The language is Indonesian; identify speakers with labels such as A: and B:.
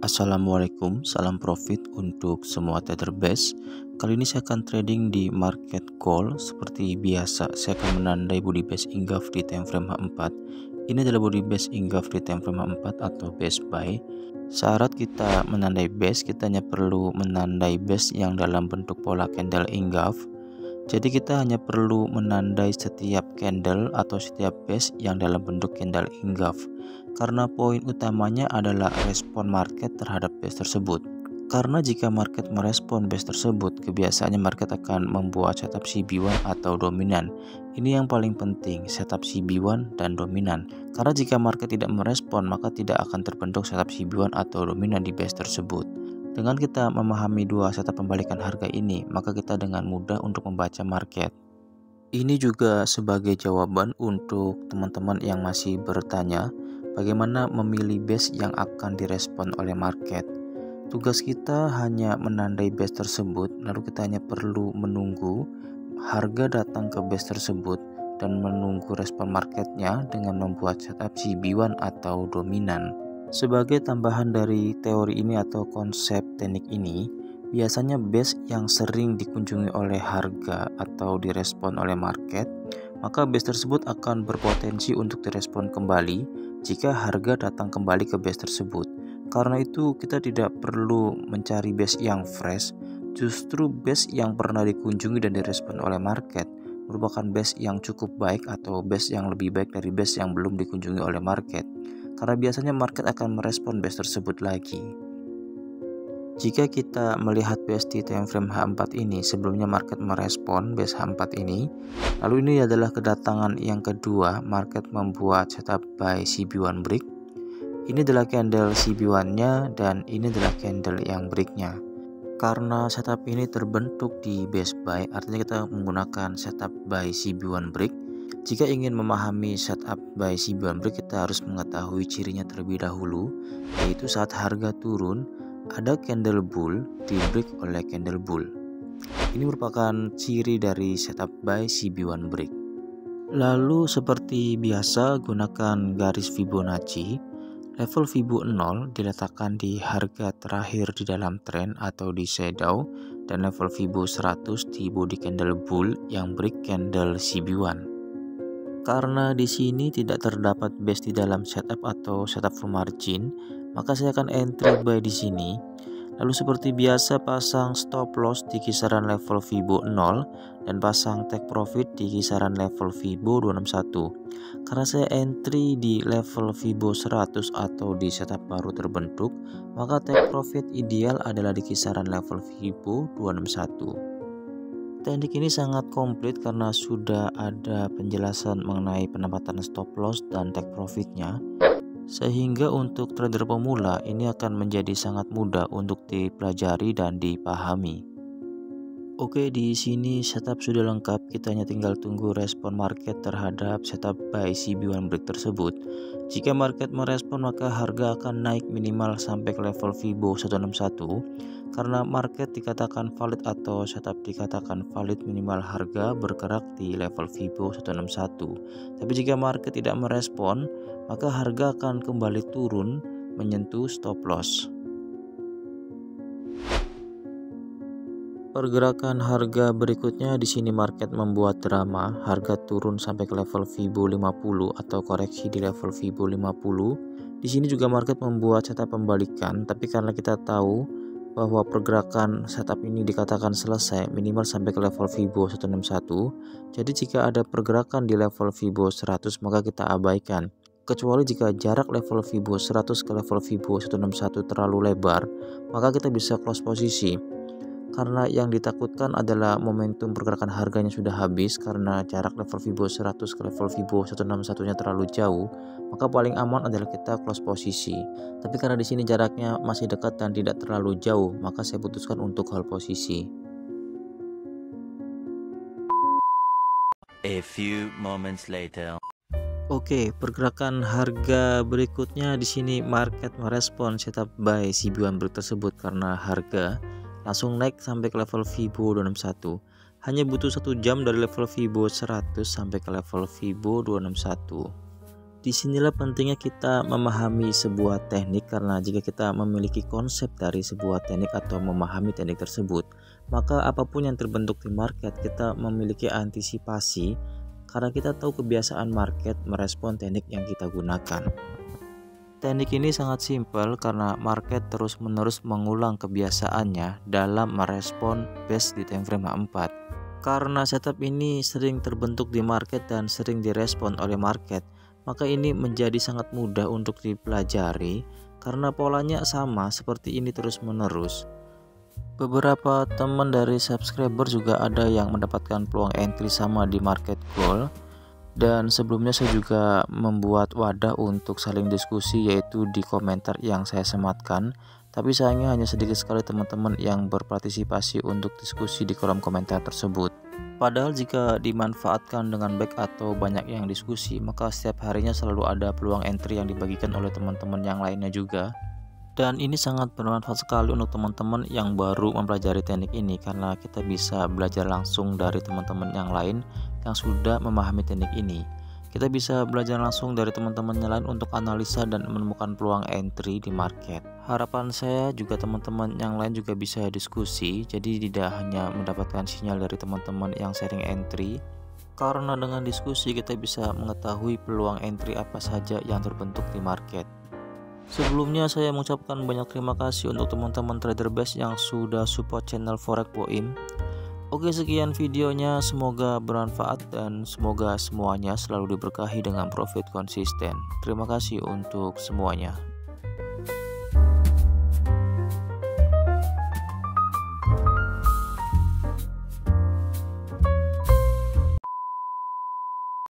A: Assalamualaikum, salam profit untuk semua trader base. Kali ini saya akan trading di market call. Seperti biasa, saya akan menandai body base Ingaf di time frame H4. Ini adalah body base Ingaf di time frame H4 atau base buy. Syarat kita menandai base, kita hanya perlu menandai base yang dalam bentuk pola candle Ingaf. Jadi kita hanya perlu menandai setiap candle atau setiap base yang dalam bentuk candle Ingaf. Karena poin utamanya adalah respon market terhadap base tersebut. Karena jika market merespon base tersebut, kebiasaannya market akan membuat setup CB1 atau dominan. Ini yang paling penting, setup CB1 dan dominan. Karena jika market tidak merespon, maka tidak akan terbentuk setup CB1 atau dominan di base tersebut. Dengan kita memahami dua setup pembalikan harga ini, maka kita dengan mudah untuk membaca market. Ini juga sebagai jawaban untuk teman-teman yang masih bertanya bagaimana memilih base yang akan direspon oleh market. Tugas kita hanya menandai base tersebut, lalu kita hanya perlu menunggu harga datang ke base tersebut dan menunggu respon marketnya dengan membuat setup CB1 atau dominan. Sebagai tambahan dari teori ini atau konsep teknik ini, biasanya base yang sering dikunjungi oleh harga atau direspon oleh market, maka base tersebut akan berpotensi untuk direspon kembali jika harga datang kembali ke base tersebut. Karena itu kita tidak perlu mencari base yang fresh, justru base yang pernah dikunjungi dan direspon oleh market merupakan base yang cukup baik atau base yang lebih baik dari base yang belum dikunjungi oleh market. Karena biasanya market akan merespon base tersebut lagi. Jika kita melihat base di time frame H4 ini, sebelumnya market merespon base H4 ini, lalu ini adalah kedatangan yang kedua, market membuat setup buy CB1 break. Ini adalah candle CB1-nya dan ini adalah candle yang break-nya. Karena setup ini terbentuk di base buy, artinya kita menggunakan setup buy CB1 break. Jika ingin memahami setup buy CB1 break, kita harus mengetahui cirinya terlebih dahulu, yaitu saat harga turun, ada candle bull di break oleh candle bull. Ini merupakan ciri dari setup buy CB1 break. Lalu seperti biasa, gunakan garis Fibonacci. Level Fibo 0 diletakkan di harga terakhir di dalam trend atau di shadow, dan level Fibo 100 di body candle bull yang break candle CB1. Karena di sini tidak terdapat base di dalam setup atau setup full margin, maka saya akan entry buy di sini. Lalu seperti biasa pasang stop loss di kisaran level Fibo 0 dan pasang take profit di kisaran level Fibo 261. Karena saya entry di level Fibo 100 atau di setup baru terbentuk, maka take profit ideal adalah di kisaran level Fibo 261. Teknik ini sangat komplit karena sudah ada penjelasan mengenai penempatan stop loss dan take profitnya. Sehingga untuk trader pemula ini akan menjadi sangat mudah untuk dipelajari dan dipahami. Oke, di sini setup sudah lengkap, kita hanya tinggal tunggu respon market terhadap setup buy CB1 break tersebut. Jika market merespon, maka harga akan naik minimal sampai ke level Fibo 161. Karena market dikatakan valid atau setup dikatakan valid, minimal harga bergerak di level Fibo 161. Tapi jika market tidak merespon, maka harga akan kembali turun menyentuh stop loss. Pergerakan harga berikutnya di sini market membuat drama, harga turun sampai ke level Fibo 50 atau koreksi di level Fibo 50. Di sini juga market membuat setup pembalikan, tapi karena kita tahu bahwa pergerakan setup ini dikatakan selesai minimal sampai ke level Fibo 161. Jadi jika ada pergerakan di level Fibo 100 maka kita abaikan. Kecuali jika jarak level Fibo 100 ke level Fibo 161 terlalu lebar, maka kita bisa close posisi. Karena yang ditakutkan adalah momentum pergerakan harganya sudah habis karena jarak level Fibo 100 ke level Fibo 161-nya terlalu jauh, maka paling aman adalah kita close posisi. Tapi karena di sini jaraknya masih dekat dan tidak terlalu jauh, maka saya putuskan untuk hold posisi.
B: A few moments later.
A: Oke, pergerakan harga berikutnya di sini market merespon setup buy CB1 break tersebut karena harga langsung naik sampai ke level Fibo 261. Hanya butuh 1 jam dari level Fibo 100 sampai ke level Fibo 261. Di Disinilah pentingnya kita memahami sebuah teknik, karena jika kita memiliki konsep dari sebuah teknik atau memahami teknik tersebut, maka apapun yang terbentuk di market kita memiliki antisipasi, karena kita tahu kebiasaan market merespon teknik yang kita gunakan. Teknik ini sangat simpel karena market terus-menerus mengulang kebiasaannya dalam merespon base di time frame H4. Karena setup ini sering terbentuk di market dan sering direspon oleh market, maka ini menjadi sangat mudah untuk dipelajari karena polanya sama seperti ini terus-menerus. Beberapa teman dari subscriber juga ada yang mendapatkan peluang entry sama di market goal. Dan sebelumnya saya juga membuat wadah untuk saling diskusi, yaitu di komentar yang saya sematkan. Tapi sayangnya hanya sedikit sekali teman-teman yang berpartisipasi untuk diskusi di kolom komentar tersebut. Padahal jika dimanfaatkan dengan baik atau banyak yang diskusi, maka setiap harinya selalu ada peluang entry yang dibagikan oleh teman-teman yang lainnya juga. Dan ini sangat bermanfaat sekali untuk teman-teman yang baru mempelajari teknik ini, karena kita bisa belajar langsung dari teman-teman yang lain yang sudah memahami teknik ini. Kita bisa belajar langsung dari teman-teman yang lain untuk analisa dan menemukan peluang entry di market. Harapan saya juga teman-teman yang lain juga bisa diskusi, jadi tidak hanya mendapatkan sinyal dari teman-teman yang sharing entry, karena dengan diskusi kita bisa mengetahui peluang entry apa saja yang terbentuk di market. Sebelumnya saya mengucapkan banyak terima kasih untuk teman-teman trader base yang sudah support channel Forex Boim. Oke, sekian videonya, semoga bermanfaat dan semoga semuanya selalu diberkahi dengan profit konsisten. Terima kasih untuk semuanya.